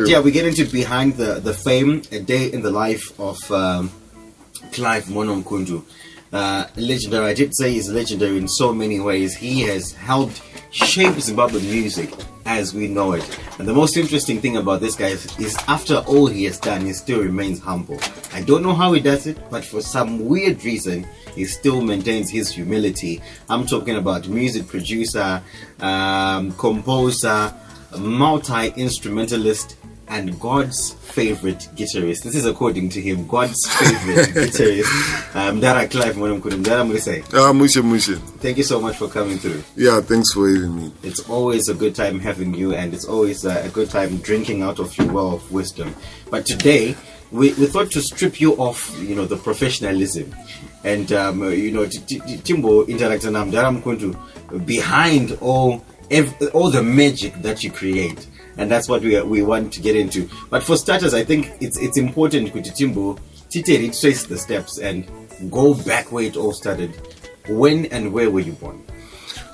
yeah, we get into behind the fame, a day in the life of Clive Mono Mukundu. Legendary. I did say he's legendary in so many ways. He has helped shape Zimbabwean music as we know it. And the most interesting thing about this guy is after all he has done, he still remains humble. I don't know how he does it, but for some weird reason, he still maintains his humility. I'm talking about music producer, composer, multi-instrumentalist, and God's favorite guitarist. This is according to him, God's favorite guitarist. Dara Clive Monomkudum. Dara Murisai. Mushe. Thank you so much for coming through. Yeah, thanks for having me. It's always a good time having you, and it's always a good time drinking out of your well of wisdom. But today, we thought to strip you off, the professionalism. And, Timbo interacting with Dara Mukundu behind all the magic that you create. And that's what we want to get into. But for starters, I think it's important to Timbo to retrace the steps and go back where it all started. When and where were you born?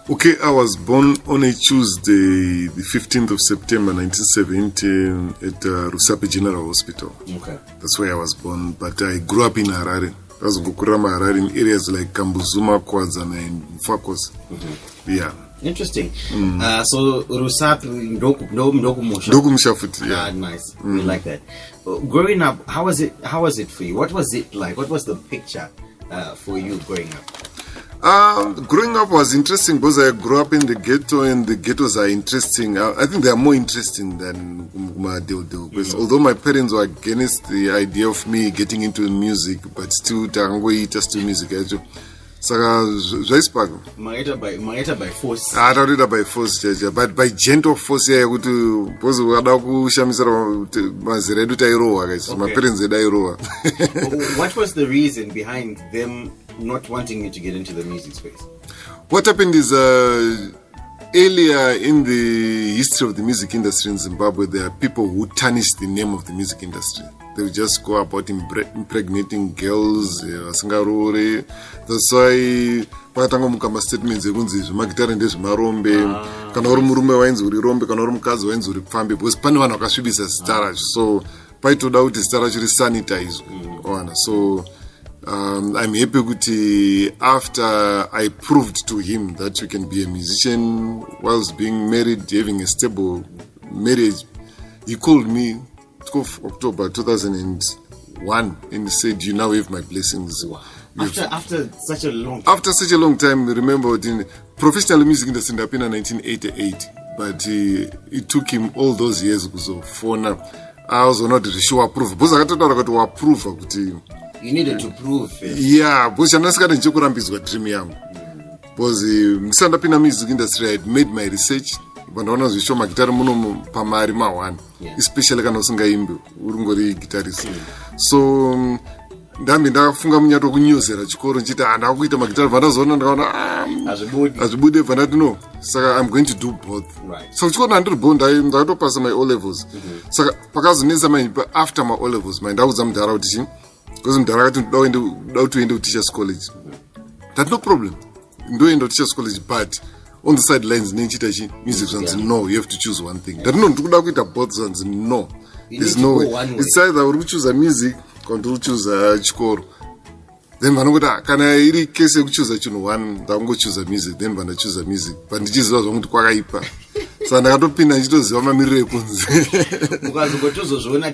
Okay, I was born on a Tuesday, the 15th of September 1970 at Rusape General Hospital. Okay. That's where I was born. But I grew up in Harare. I was in Harare in areas like Kambuzuma, Kwazana, and Mfakos. Mm-hmm. Yeah. Interesting. So Rusape Ndokumshafuti, yeah. Nice. We like that. Growing up, how was it for you? What was it like? What was the picture for you growing up? Growing up was interesting because I grew up in the ghetto, and the ghettos are interesting. I think they are more interesting than Mukumadildo. Because although my parents were against the idea of me getting into music, but still just music. Saka zvaisipaka magaita by force. Ataita by force chacha, but by gentle force yekuti because wakada kushamisira mazera edu tairohwa guys. My parents airohwa. What was the reason behind them not wanting you to get into the music space? What happened is earlier in the history of the music industry in Zimbabwe, there are people who tarnish the name of the music industry. They would just go about impregnating girls, Sangarore. That's why pakatanga mukamba statements ekunzi zvemagitari ndezvemarombe, kana uri murume wainzi uri rombe, kana uri mukadzi wainzi uri pfambe, because pane vanhu vakasvibisa zita racho, so paitoda kuti zita racho risanitizwe. So I'm happy kuti after I proved to him that you can be a musician whilst being married, having a stable marriage, he called me 12th October 2001 and he said, "You now have my blessings." Wow. After such a long time. After such a long time, remember, in professional music industry in 1988, but it took him all those years for now. I was not really sure approve. Because I got to approve. You needed to prove it. Yeah, because I was going to dream young. Because in the music industry, I had made my research. But when I was showing my guitar, especially when I was a guitarist. So, ndambi ndafunga munyato kunyozera chikoro nchita andakuita magitari vandazoona ndakaona azvibude vandati no, saka I'm going to do both. So chikoro ndiri both ndakatopasa my O levels. Saka pakazonetsa manje after my O levels manje ndaudza mudhara kuti because mudhara akati ndoda kuti uende kuteachers college. That's no problem. Ndoenda kuteachers college, but on the sidelines nenchita chi music zvanzi no, you have to choose one thing. That no ndikuda kuita both zvanzi no. There's no way. It's either uri choose music kana choose chikoro. Then vanongoti kana iri case yekuchoose chinhu one ndangochoose music, then vana choose music, but ndichiziva zvakuti kwakaipa. Saka ndakatopinda ndichitoziva mamiriro ekunzi. Ukazongotozozviona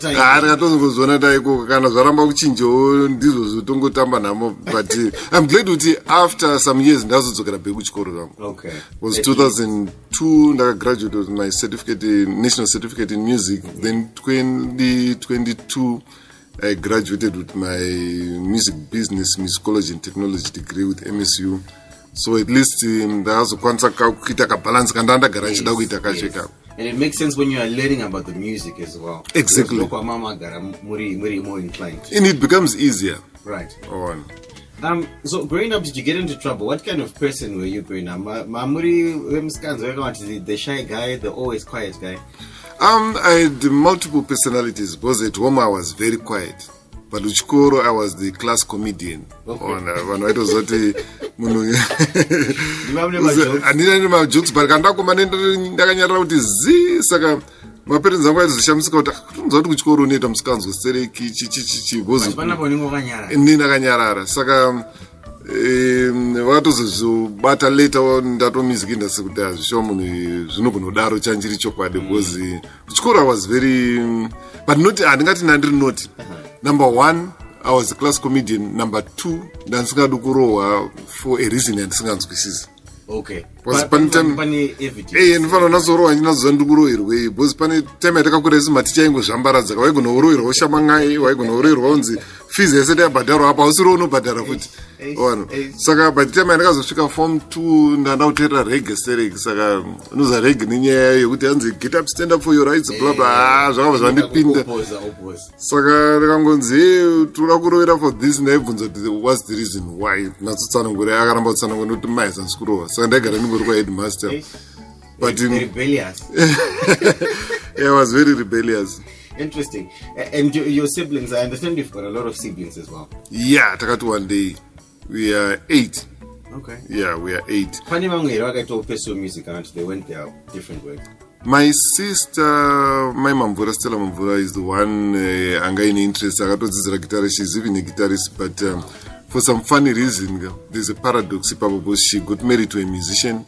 taiko kana zvaramba kuchinjawo ndizvo zvotongotamba nhamo, but I'm glad kuti after some years ndazodzokera back kuchikoro kangu. Okay. It was 2002 ndakagraduate with my certificate, national certificate in music. Then 2022 I graduated with my music business, musicology and technology degree with MSU. So at least ndazokwanisa kuita kabalance kana ndagara ndichida kuita kacheka. And it makes sense when you are learning about the music as well. Exactly. More inclined. And it becomes easier. Right. So growing up, did you get into trouble? What kind of person were you growing up? The shy guy, the always quiet guy? I had multiple personalities because at home I was very quiet. But uchikoro I was the class comedian. It was andina nema jokes, but kandakoma ndakanyarara kuti zi, saka maparents angu aizoshamsika kuti kutonzwa kuti kuchikoro unoita musikanzwa stereki chigozi nini akanyarara saka vatozozvibata leta ndato music industry kuti azvishuwa munhu zvinogona kudaro chanjiri chokwadi because kuchikoro I was very but not handingati nandiri not number 1 I was a class comedian. Number 2 ndandisingadi kurohwa for a reason yandisinganzwisisi. Okay. Pani ndifana nazorohwa ndinazoziva ndiri kurohirwei because pane time yatakakura isi maticha ingozvambaradza waigona kurohirwa ushama ngai waigona kurohirwa unzi fees yese tayabhadharwa apa hausiriwo unobhadhara futi saka by the time yandakazosvika form 2 ndanda kuteera rege stereki saka unoza rege nenyaya yekuti hanzi get up stand up for your rights bla bla zvakabva zvandipinda saka ndakangonzi toda kurovera for this ndaibvunza kuti what's the reason why natsotsanangura akaramba kutsanangura nokuti maizansi kurohwa saka ndaigara ndingori kwaheadmaster but rebellious. Yeah, I was very rebellious. Interesting. And your siblings, I understand you've got a lot of siblings as well. Yeah, takati one day. We are 8. Okay. Yeah, we are 8. Pani mangu wakaita pursue music and they went their different ways. My sister, my Mamvura, Stella Mamvura, is the one anga in interest. Akatodzidzira guitar. She's even a guitarist, but for some funny reason, there's a paradox. Because she got married to a musician,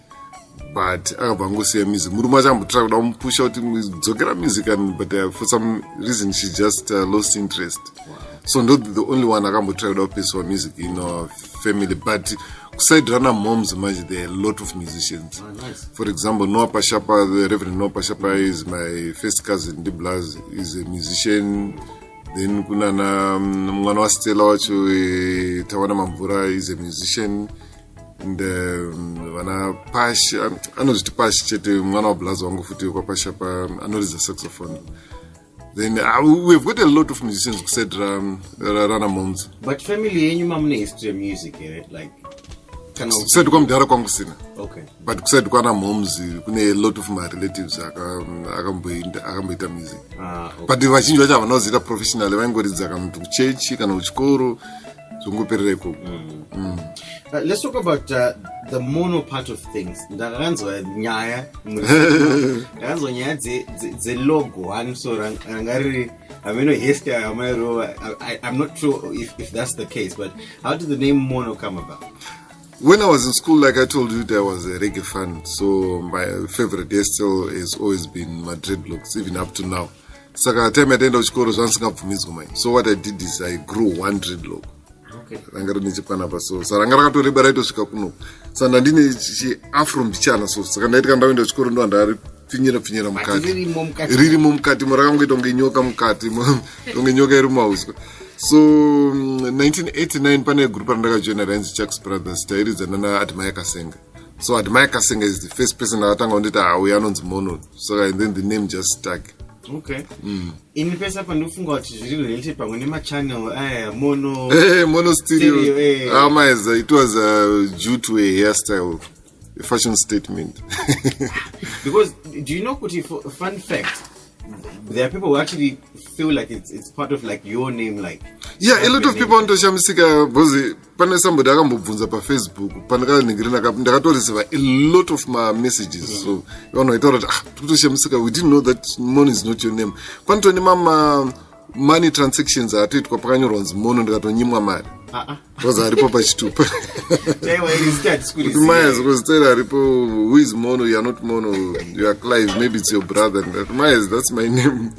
but akabangosiya music. Murume achambotry kuda kumupusha kuti dzokera music, but for some reason she just lost interest. Wow. So not the only one akambotry kuda pursue music in our family, but beside Rana moms, there are a lot of musicians. Oh, nice. For example, Noah Pashapa, the Reverend Noah Pashapa is my first cousin. Diblas is a musician. Then Kunana Mwana Stella wacho Tawana Mamvura is a musician. And Wana Pash, I know it's Pash Chete Mwana Blazo Wango Futi Kwa Pashapa. I know it's a saxophone. Then we've got a lot of musicians who said Rana moms. But family, you mom is to music, like. Kusaidu kwa mdara kwangu sina. Okay. But kusaidu kwa na moms, kuna a lot of my relatives akamboita music. Okay. But vachinji vacho vanozita professional vaingoridza kana kuti kuchechi kana kuchikoro zvongoperereko. Let's talk about the mono part of things. Ndakanzwa nyaya dzelogo so rangari I'm not sure if that's the case, but how did the name Mono come about? When I was in school, like I told you, I was a reggae fan. So my favorite hairstyle has always been my dreadlocks, even up to now. So what I did is I grew one dreadlock. Okay. So rangarakatorebera itosvika kuno. So ndandine afro mbichana so saka ndaita ndaenda kuchikoro ndo ndari pfinyira mukati. Ririmo mukati marakangoita kunge nyoka mukati. Kunge nyoka iri mumauswa. So 1989 pane group randakajoina rainzi Chuck's Brothers tairidza nana Admire Kasenga. So Admire Kasenga is the first person akatanga kunditi uyu anonzi Mono. So and then the name just stuck. Okay. In pesa pandofunga kuti zviri related pamwe nemachannel Mono Mono stereo. It was due to a hairstyle, a fashion statement. Because do you know kuti fun fact, there are people who actually feel like it's part of like your name, like a lot of people ndoshamsika because pane somebody akambobvunza pa Facebook pandakaningirina ndakatorisiva a lot of my messages. So vanhu vaitaura kuti totoshamsika, we didn't know that Mono is not your name. Kwanitoni mama money transactions atoitwa pakanyorwa nzi Mono ndikatonyimwa mari because aripo pachitupa mayazi kuzitaira aripo, who is Mono, you are not Mono, you are Clive, maybe it's your brother. Mayazi, that's my name.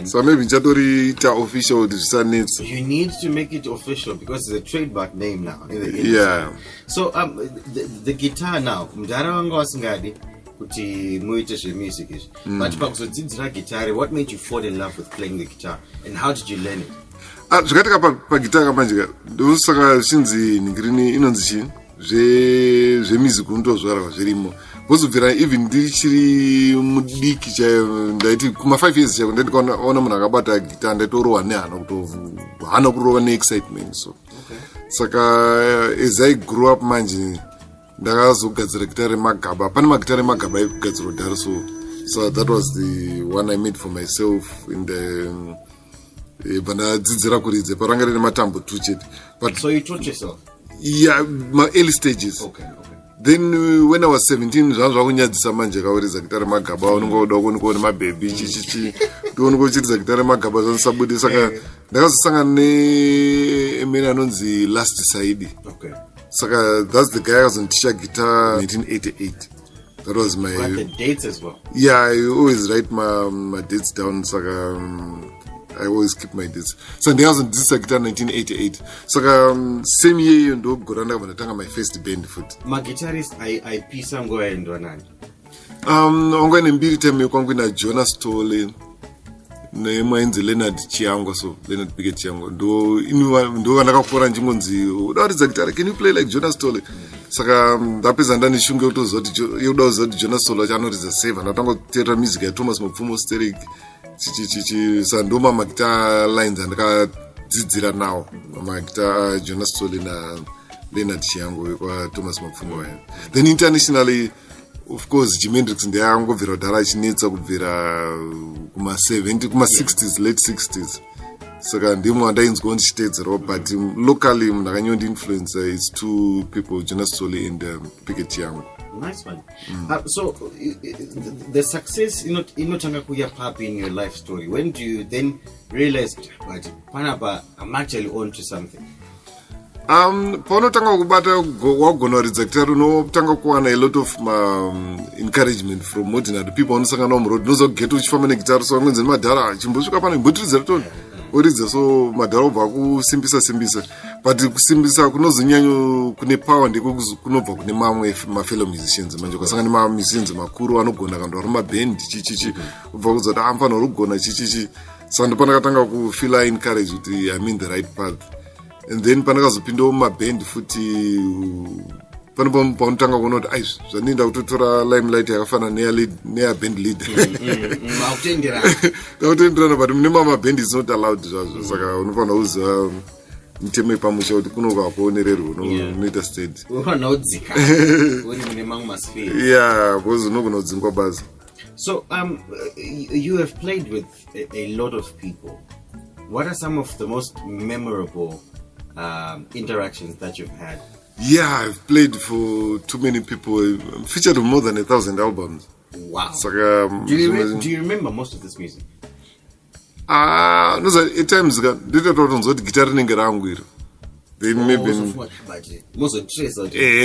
So maybe Chatoriita official needs. You need to make it official because it's a trademark name now in the industry. Yeah. So the guitar now, mdara wanga wasingadi kuti muite zvemusic izvi. But pakuzodzidzira guitar, what made you fall in love with playing the guitar and how did you learn it? Zvakatika paguitar kamanjika ndosaka zvinzi ningirini inonzi chii zvemusic ndozvarwa zvirimo. Vozobvira even ndichiri mudiki chaiyo ndaiti kuma 5 years chaiyo ndandikaona munhu akabata guitar ndaitorohwa nehana hana kurova neexcitement. So saka as I grew up manje ndakazogadzira guitar remagaba. Pane maguitar remagaba ekugadzirwa dhari, so that was the one I made for myself in the bandadzidzira kuridza paranga rine matambo 2 chete. But so you taught yourself? Yeah, my early stages. Okay. Then when I was 17, zvakunyadzisa manje kauriza gitara magaba unongoda kuona mababy chichichi ndongochiriza gitara magaba zvansabudi saka ndakazosangana nemene anonzi Last Side. Okay. Saka that's the guy who teacher guitar 1988. That was my. Got the dates as well. Yeah, I always write my dates down. Saka I always keep my dates. So I was on this guitar 1988. Saka same year ndo goranda vanatanga my first band foot. My guitarist I pisa ngoya ndwanani. Ongwene mbiri teme kwangu na Jonas Tolle. Nemainzi Leonard Chiango, so Leonard Piget Chiango. Ndo andakakura njingonzi udaridza guitar, can you play like Jonas Tolle? Saka ndapedza ndanishunge kutozoti Jonas Tolle chanoridza save anatanga kuteerera music ya Thomas Mapfumo Sterling sandoma magita lines andakadzidzira nawo magita Jonas Tolle na Leonard Chiango kwa Thomas Mapfumo. Then internationally, of course, Jimi Hendrix ndeyangobvira kudhara achinetsa kubvira kuma-70 kuma-60s, late 60s. Saka ndimo andainzwa ndichiteedzerawo, but locally ndakanyondi influencer is two people, Jonas Tolle and Picket Chiango. Nice one. So the success inotanga kuya papi in your life story. When do you then realize, but panapa, I'm actually on to something? Paunotanga kubata wagona kuridza guitar unotanga kuwana a lot of encouragement from ordinary people unosangana muroad unozogeta uchifamba negitara so vamwenzi madhara chimbosvika pana imbotiridza rotoni oridza so madhara obva kusimbisa but kusimbisa kunozonyanyo kune power kunobva kune mamwe mafellow musicians manje ukasangana nemamusicians makuru anogona kandori maband chichichi ubva kuzoti amfanira kugona chichichi saka ndopandakatanga kufila encourage kuti I'm in the right path. And then pandakazopindawo mumaband futi panopaunotangaa kuona kuti aizvi zvaninda kutotora limelight yakafana neyaband leader takutoenderana but mune mamaband is not allowed zvazvo saka unofanira kuziva mitemo yepamusha kuti kunokwakuonererwa unoita state because unogona kudzingwa basa. So you have played with a lot of people. What are some of the most memorable interactions that you've had? Yeah, I've played for too many people. I'm featured on more than 1,000 albums. Wow. So, do you remember most of this music? No, at times, guitar rangu then maybe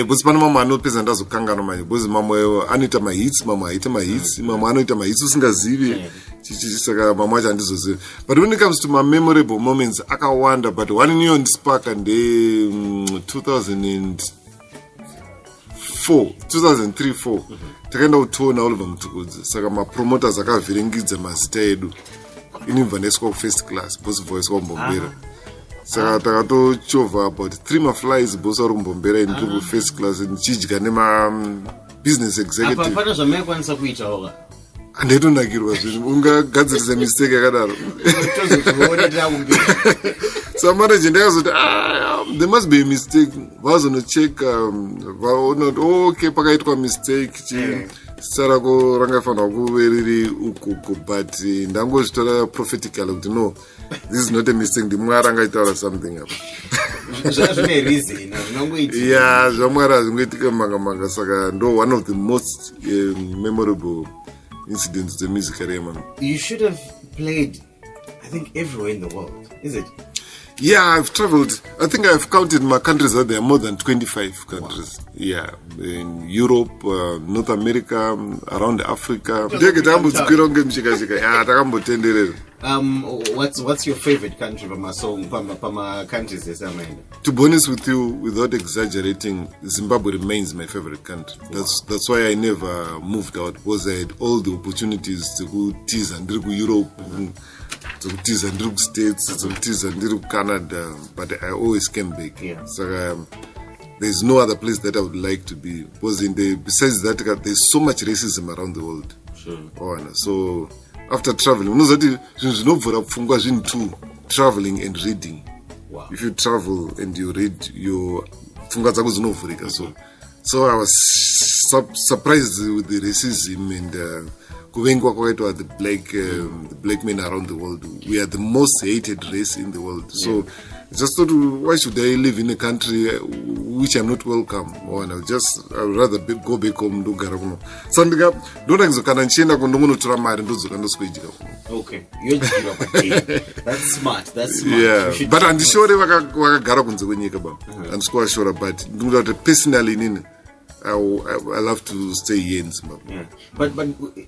but pana mama anopedza ndazokangana manje because mamwe anoita mahits mamwe aita mahits mamwe anoita mahits usingazivi saka mamwe acho handizozivi. But when it comes to my memorable moments akawanda, but one niyo ndisparka nde 2003-4 takaenda kutoona Oliver Mutukudzi saka mapromoters akavhiringidza mazita edu inibva ndaiswa kufirst class bosi voice kwambombera saka takatochovha about 3 maflies bosi ari kumbombera ndiri kufirst class ndichidya nema-business executive. Pana zvamaikwanisa kuitawo handaitonakirwa zvinhu ungagadzirisa mistake yakadaro samanaje ndakazoti there must be a mistake vazonocheka vaona kuti okay pakaitwa mistake zita rako rangafanira kuve riri ukuku but ndangozvitora prophetically kuti no, this is not a mistake, ndimwari angaitaura something apa zvamwari hazvingoitika manga saka ndo one of the most memorable incidents of the music career, man. You should have played, I think, everywhere in the world, is it? Yeah, I've traveled. I think I've counted my countries that there are more than 25 countries. Wow. Yeah, in Europe, North America, around Africa. What's your favorite country from a song, from countries? To be honest with you, without exaggerating, Zimbabwe remains my favorite country. That's why I never moved out, because I had all the opportunities to go tease and go Europe, to tease and go States, to tease and go Canada, but I always came back. Yeah. So there's no other place that I would like to be, because besides that, there's so much racism around the world. Sure. So after traveling, traveling and reading. Wow. If you travel and you read, your so I was surprised with the racism and the black men around the world. We are the most hated race in the world. So Just thought, why should I live in a country which I'm not welcome? Or I'd rather go back home to Garabuno. Sandika, don't exocana nchenda kondomono turamari ndozoka ndoskwejika. Okay, you're that's smart. That's smart. Yeah, but I'm sure wakagara kunze kwenyika ba. I'm quite sure, but personally nini. I love to stay here in Zimbabwe. Yeah, but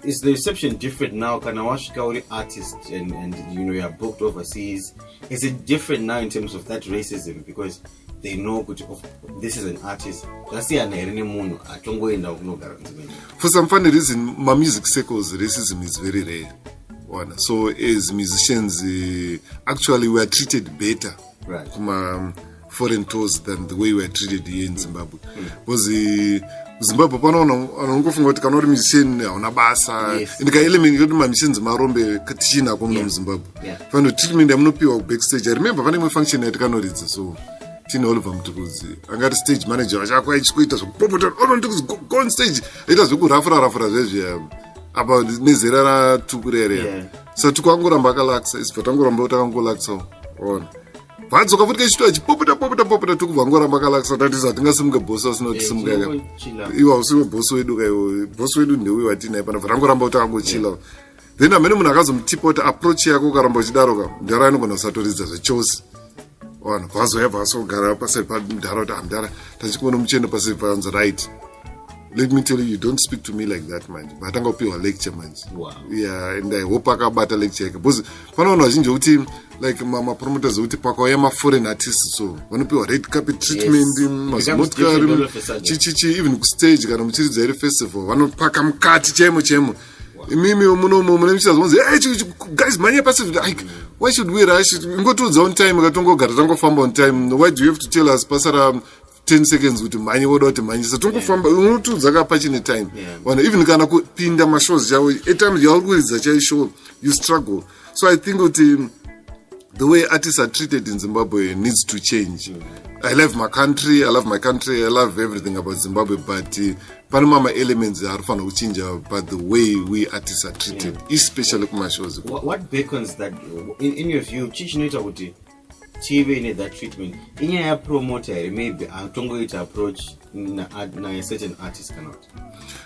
is the reception different now? Kanawashika artist and you are booked overseas. Is it different now in terms of that racism because they know this is an artist? For some funny reason, my music circles racism is very rare. So as musicians, actually we are treated better. Right. Foreign tours than the way we are treated here in Zimbabwe. Because Zimbabwe panofunga kuti kana uri musician hauna basa ndika element yoti musicians marombe tichina komuno muZimbabwe. Fano treatment yamunopiwa backstage. I remember pane imwe function yatikanoridza so tine Oliver Mutukuzi angati stage manager vachakwa ichikuita zvokupopota Mutukuzi go on stage ita zvekurafura zvezve apa nezera ratukurere so tukangoramba akalaksa isibva tangoramba takangolaksa ona vadzoka futi kechitwa achipopota tukubvangoramba akalaksa tatisa tingasimuke bosi asina kuti simuka iwa usiwe bosi wedu kaiwo bosi wedu ndeuyo watinaye pana tangoramba kuti akangochila then amene munhu akazomutipa kuti approach yako ukaramba uchidaroka ndara anogona kusatoridza zvechose ona vazoyabva asogara paseri pamudhara kuti amudhara tachikuona muchendo paseri panzi right. Let me tell you don't speak to me like that, man. But I'm going to pay a lecture, man. Wow. Yeah, and I hope I can better lecture. Because when I was like my promoters, I foreign artists, so when I pay a red carpet treatment, even stage, I am a festival. When I pack them cut, chemo. Guys, money passive. Like, why should we rush? Go to the on time. Go farm on time. Why do you have to tell us, Pastor? 10 seconds with money without money. So don't from Zaga patching time. When even gonna pin the shows, at times you always a show you struggle. So I think with the way artists are treated in Zimbabwe needs to change. I love my country, I love everything about Zimbabwe, but Panama elements are fun to change about the way we artists are treated, especially my shows. What beckons that in your view, Chichineta would TV need that treatment. In your promoter, maybe I'm going to approach a certain artist cannot.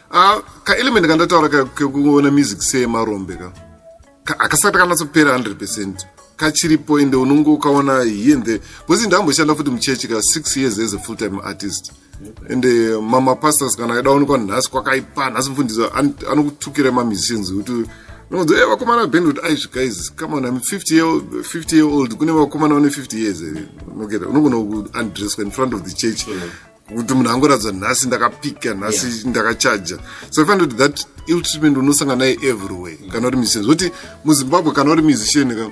Ka element kandataura kekuona music say marombe akasata kana kupera 100%. Kachiripo ende unongo ukaona yende. Because ndamboshanda futi muchechi ka 6 years as a full time artist. And mama pastors kana dawo kwa nhasi kwakaipa nhasi mfundizo anokutukira ma musicians kuti no, they were coming band with Irish guys. Come on, I'm 50-year-old. Kune wakomana one 50 years. No get. No gonna undress in front of the church. Kuti munhu angoradza nhasi ndakapika nhasi ndakachaja. So I found that ill treatment unosanga naye everywhere. Kana uri musician. Kuti muZimbabwe kana uri musician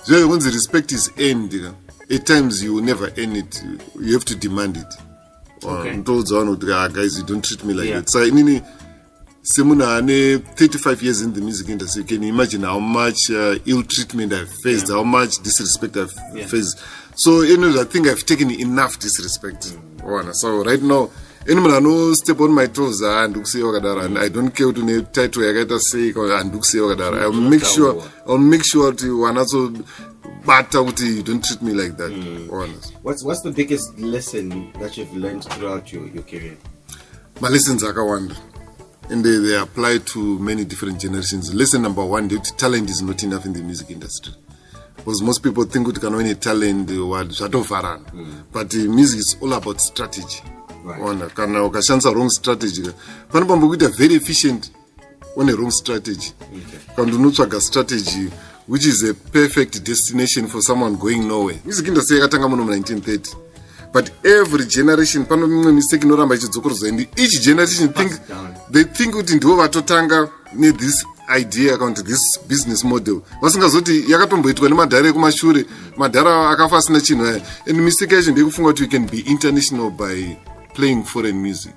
so once the respect is earned, at times you will never earn it. You have to demand it. Okay. Guys, you don't treat me like that. So inini Simuna, 35 years in the music industry, can you imagine how much ill treatment I've faced, how much disrespect I've faced? So, I think I've taken enough disrespect. So, right now, anyone I know step on my toes and I don't care to title I gotta say and I'll make sure to one also but you don't treat me like that. What's the biggest lesson that you've learned throughout your career? My lessons are one. And they apply to many different generations. Lesson number one, talent is not enough in the music industry. Because most people think you can only talent but music is all about strategy. Ukashandisa wrong strategy. Panopamba very efficient on a wrong strategy. Kandunotsvaga strategy which is a perfect destination for someone going nowhere. Music industry yakatanga muno 1930. But every generation, mistake each generation they think kuti ndivo vatotanga this idea account this business model. Vasingazoti yakatomboitwa nemadhara ekumashure, madhara akafa asina chinhu. And mistake yacho ndekufunga kuti you can be international by playing foreign music.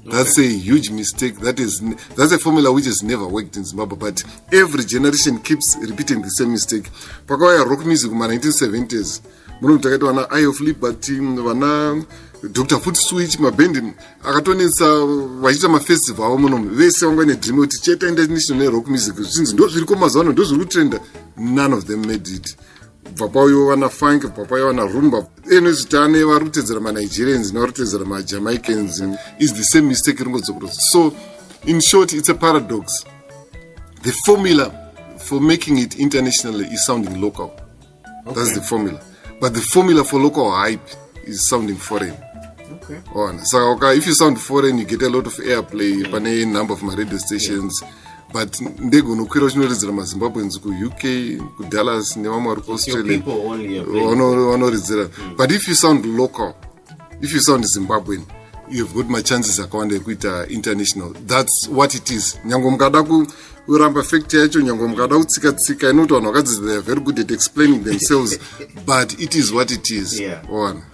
That's a huge mistake. That's a formula which has never worked in Zimbabwe. But every generation keeps repeating the same mistake. Pakauya rock music in the 1970s. Muno takaita vana Eye of Liberty, vana Dr. Foot Switch, mabendi akatonesa vachiita mafestival avo muno vese vanga ne dream kuti cheta international rock music zvinzi ndo zviri komazano ndo zviri kutrenda. None of them made it. bvapayo wana funk, bvapayo wana rumba. Enozitane varutedzera ma-Nigerians navarutedzera ma-Jamaicans is the same mistake. So, in short, it's a paradox. The formula for making it internationally is sounding local. Okay. That's the formula. But the formula for local hype is sounding foreign. Okay. So if you sound foreign, you get a lot of airplay, a number of my radio stations. But they go no kwirachinorizira maZimbabweans ku UK, ku Dallas, nevamwe vari ku Australia. But if you sound local, if you sound Zimbabwean, you've got my chances akawanda ekuita international. That's what it is. Nyango mukada kuramba fact yacho, nyango mukada kutsika inoti vanhu vakadzi they are very good at explaining themselves, but it is what it is.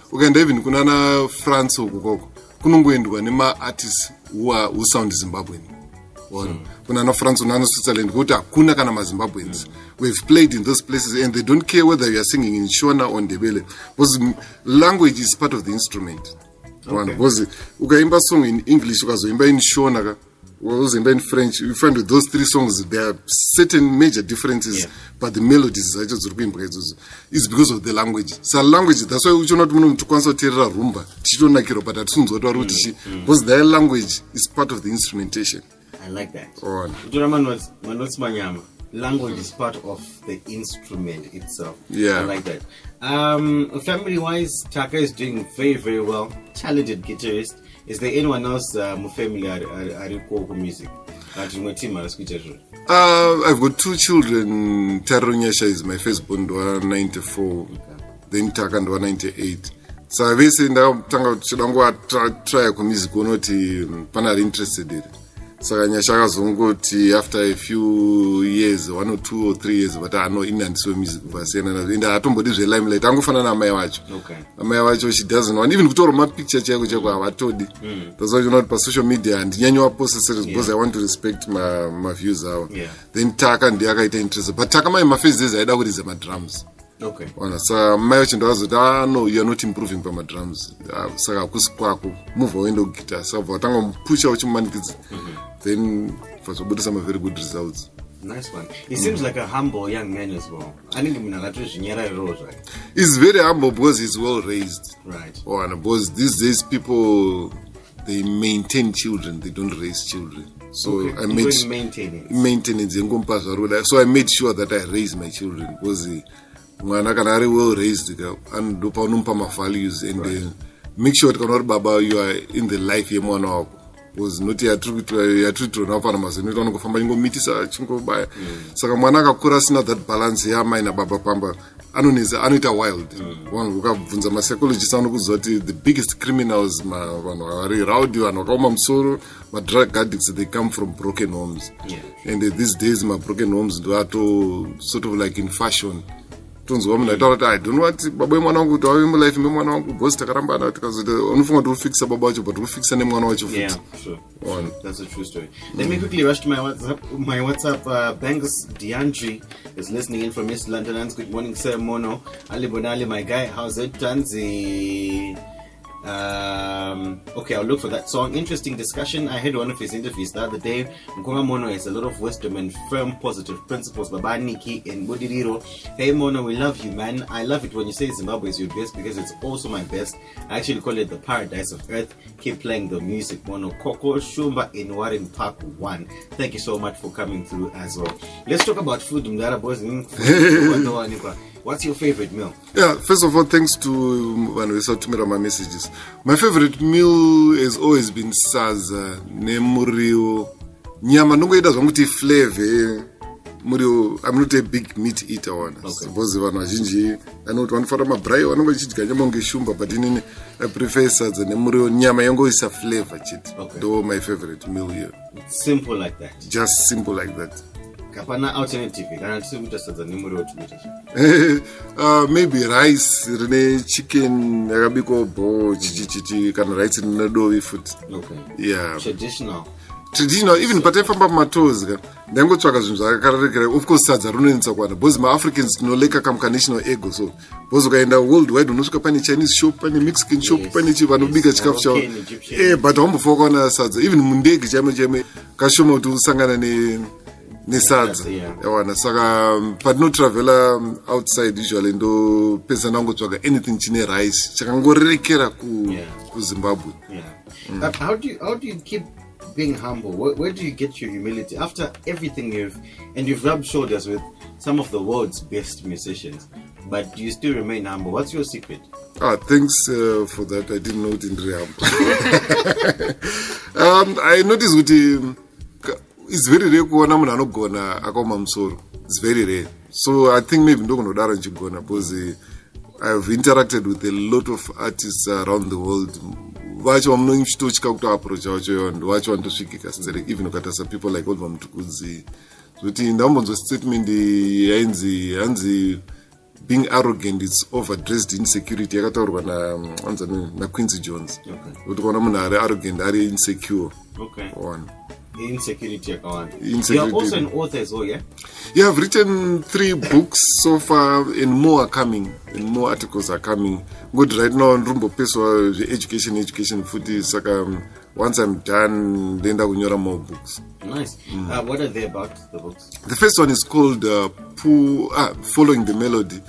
Ukaenda even kunana France ukoko kunongoendwa nema-artists who sound Zimbabwean. Kunana France, kunana Switzerland, kuti hakuna kana maZimbabweans. We've played in those places and they don't care whether you are singing in Shona or Ndebele, because language is part of the instrument. Because ukaimba song in English, ukazoimba in Shona, ukazoimba in French, you find with those three songs there are certain major differences, but the melodies are just it's because of the language. So language, that's why we do not want to concentrate on rumba. Because their language is part of the instrumentation. I like that. Language is part of the instrument itself. I like that. Family-wise, Taka is doing very, very well. Talented guitarist. Is there anyone else who family are music? I've got two children. Tarunyasha is my firstborn, 94. Then Taka and 98. So I've been try music, not interested in it. Saka nyashaka zongoti after a few years, 1 or 2 or 3 years, but I know in and so music vasena and I don't believe the limelight. Angofana na mai wacho. Okay. Mai wacho she doesn't want even kutora my picture chako avatodi. That's why you're not per social media and nyanyo post because I want to respect my views out. Then Taka and Diaka interest. But Taka my face is I don't my drums. Okay. So my wacho was no, you're not improving by my drums. Saka kusikwako move away no guitar. So vatango push out man kids. Then for some very good results. Nice one. He seems like a humble young man as well. I think he's very humble because he's well raised. Right. Because these days people they maintain children, they don't raise children. So I made maintenance. So I made sure that I raise my children because when I can very well raised and do my values and make sure that Baba you are in the life you want. Was not ya treat na pana mazeni tono kufamba ngo mitisa chingo baya saka mwana akakura sina that balance ya mai na baba pamba anoita wild one ukabvunza ma psychologists anokuzoti the biggest criminals vanhu vari rowdy vanhu vakaoma musoro ma drug addicts they come from broken homes and these days my broken homes ndo ato sort of like in fashion. I don't want baba mwana wangu to have life me mwana wangu boss takaramba na tikazoti unofunga to fix baba wacho but fix ne mwana wacho futhi. Yeah, sure. That's a true story. Let me quickly rush to my WhatsApp. Banks DeAndre is listening in from East London. Good morning, Sir Mono. Ali Bonali, my guy. How's it, Tanzi? Okay, I'll look for that song. Interesting discussion. I heard one of his interviews the other day. Nkoma Mono has a lot of wisdom and firm positive principles. Baba Niki and Budiriro. Hey Mono, we love you, man. I love it when you say Zimbabwe is your best because it's also my best. I actually call it the paradise of earth. Keep playing the music, Mono. Koko Shumba in Warren Park 1. Thank you so much for coming through as well. Let's talk about food. Mdara boys. What's your favorite meal? Yeah, first of all, thanks to when we saw my messages. My favorite meal has always been saza, nemurio, nyama. Nungo ida zonguti flavor. Murio, I'm not a big meat eater one. Suppose one jinji. I know one for my braai. One go chit nyama nge shumba, but I prefer saza, nemurio. Nyama yango is a flavor chit. Though my favorite meal here. It's simple like that. Just simple like that. Kapana alternative. Maybe rice, chicken, chichi, can rice in the dough food. Okay. Yeah. Traditional, even patefamba matos. Then go to of course, sadza runenza kwana. Because my Africans no leka kam national ego so. Because ukaenda worldwide unosuka pani Chinese shop, pani Mexican shop, pani chivano bigger chikafu chao. But hombo foko na sadza. Even mundegi jame kashoma tu sangana ni nesadza yawana saka patinotravelera outside usually ndo pesa nangotsvaga anything chine rice chakangorerekera kuZimbabwe. How do you keep being humble? Where do you get your humility after everything you've rubbed shoulders with some of the world's best musicians, but you still remain humble? What's your secret? Thanks for that. I didn't know it in real. I noticed it's very rare kuona munhu anogona akaoma musoro. It's very rare. So I think maybe ndokunodaro nchigona because I've interacted with a lot of artists around the world. Vacho vamunonchitotya kuti approach vacho vacho vandosvikika sterek even ukatasa people like Oliver Mutukudzi kuti ndambonzwa statement yanzi being arrogant is overdressed insecurity yakataurwa na Quincy Jones kuti kana munhu ari arrogant ari insecure. Insecurity account. You're also an author as well, yeah? Yeah, I've written 3 books so far, and more are coming, and more articles are coming. Good, right now on Rumbo Peso, education footy. Once I'm done, then I will write more books. Nice. What are they about, the books? The first one is called Following the Melody.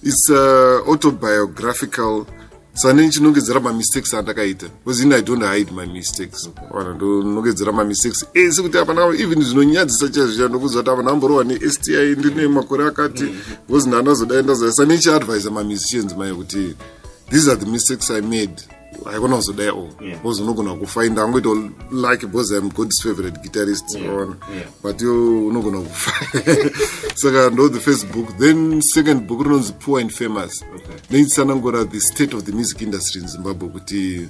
It's autobiographical. So I nongedzera my mistakes andakaita because I don't hide my mistakes. Nongedzera my mistakes sekuti apana even zvinonyadzisa chazvo ndokuzwa kuti apana amborowa neSTI ndine makore akati because ndanazodaenda so advise my musicians my kuti these are the mistakes I made. Haikona kuzodai because unogona kufind angoita like because I'm God's favorite guitarist but you unogona kufind. Saka ndo the first book. Then second book is Poor and Famous. Then it's anangora the state of the music industry in Zimbabwe. Kuti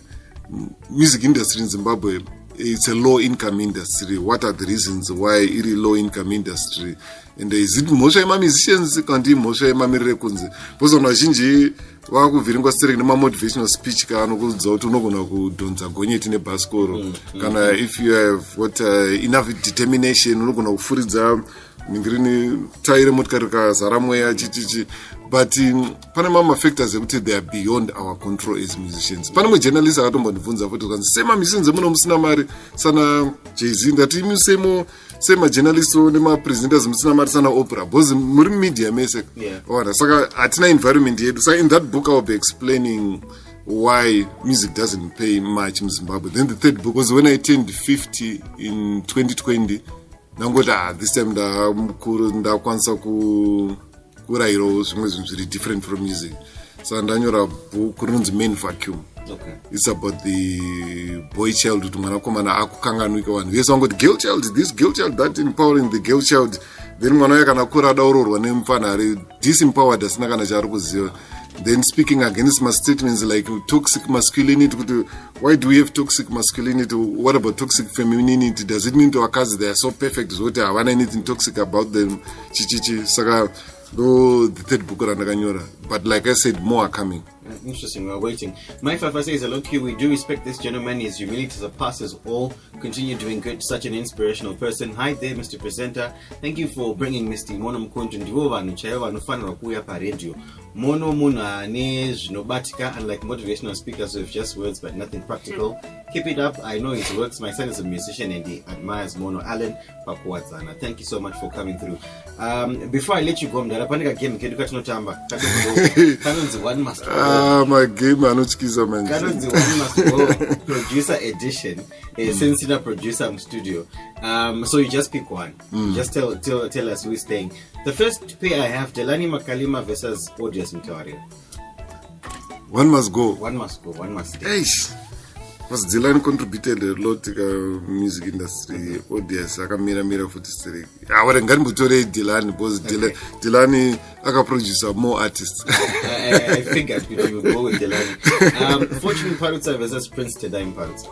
music industry in Zimbabwe, it's a low income industry. What are the reasons why it is low income industry? And is it mosha ema musicians kandi mosha ema mirekunzi? Because on vazhinji vakuvhiringwa stereki nema-motivational speech kaanokudza kuti unogona kudhonza gonyeti nebhasikoro kana if you have what enough determination unogona kufuridza ningirini taire motikari kazara mweya chichichi but pane mamafactors ekuti they are beyond our control as musicians. Pane mwe journalist akatombondibvunza futi kanzi sema musicians muno musina mari sana Jay-Z ndati imi sema journalists nemapresenters musina mari sana opera because muri media mese saka hatina environment yedu. So in that book I'll be explaining why music doesn't pay much in Zimbabwe. Then the third book was when I turned 50 in 2020. Nangoti this time ndakwanisa kurayirawo zvimwe zvinhu zviri different from music. So ndanyora book rinonzi Main Vacuum. It's about the boy child kuti mwanakomana akukanganwika vanhu vese vangoti girl child this, girl child that, empowering the girl child. Then mwana uya kana kura adaurorwa nemufana ari disempowered asina kana chaari kuziva. Then speaking against my statements like toxic masculinity, why do we have toxic masculinity? What about toxic femininity? Does it mean to our cousins they are so perfect? I want anything toxic about them. Saka, the third book but like I said, more are coming. Interesting, we're waiting. My Fafa says, hello Q, we do respect this gentleman. His humility surpasses all. Continue doing good. Such an inspirational person. Hi there, Mr. Presenter. Thank you for bringing Mr. Mono Mukundu ndivo vanhu chaivo vanofanirwa kuuya paredio. Mono munhu ane zvinobatika, unlike motivational speakers with just words but nothing practical. Keep it up. I know his works. My son is a musician and he admires Mono Allen Pakuwadzana. Thank you so much for coming through. Before I let you go, mdarapanika game kedu katinotamba. Kanonzi one must go. My game anochikiza manje. Kanonzi one must go. Producer edition. Since in a producer studio. So you just pick one. Just tell us who is staying. The first pair I have Delani Makalima versus Odious Mtawaria. One must go. One must go. One must stay. Because Delani contributed a lot to the music industry. Odious akamira futi stereki. Awara ngani mutore Delani because Delani aka producer more artists. I figured you would go with Delani. Fortune Parutsa versus Prince Tedai Parutsa.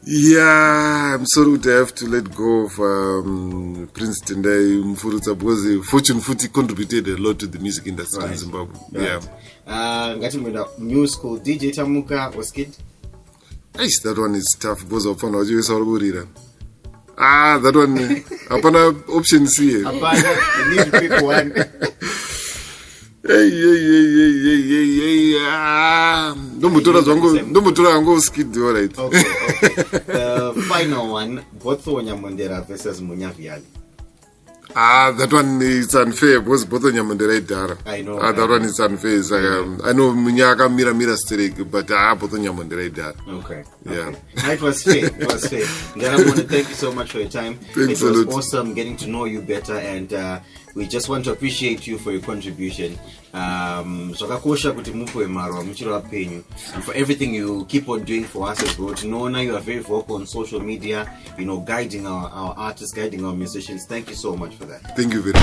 Yeah, I'm sorry to have to let go of Prince Tendai Mfurutsa because Fortune Futi contributed a lot to the music industry in Zimbabwe. Right. Yeah. New school DJ Tamuka was kid. That one is tough because of fun. That one. Apana option C. Apana, you need to pick one. ndombotora hangu skid, all right. Okay. The final one, Botho Nyamondera versus Munyaviali. That one is unfair because both of them are there. I know. That one is unfair. I know Munyaka Mira streak, but both of them are there. Okay. Yeah. It was fair. It was fair. Then I want to thank you so much for your time. Thanks it was a lot. Awesome getting to know you better, and we just want to appreciate you for your contribution. And for everything you keep on doing for us as well. To know now you are very vocal on social media, guiding our artists, guiding our musicians. Thank you so much for that. Thank you very much.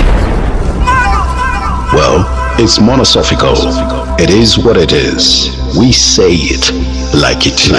Well, it's monosophical. It is what it is. We say it like it.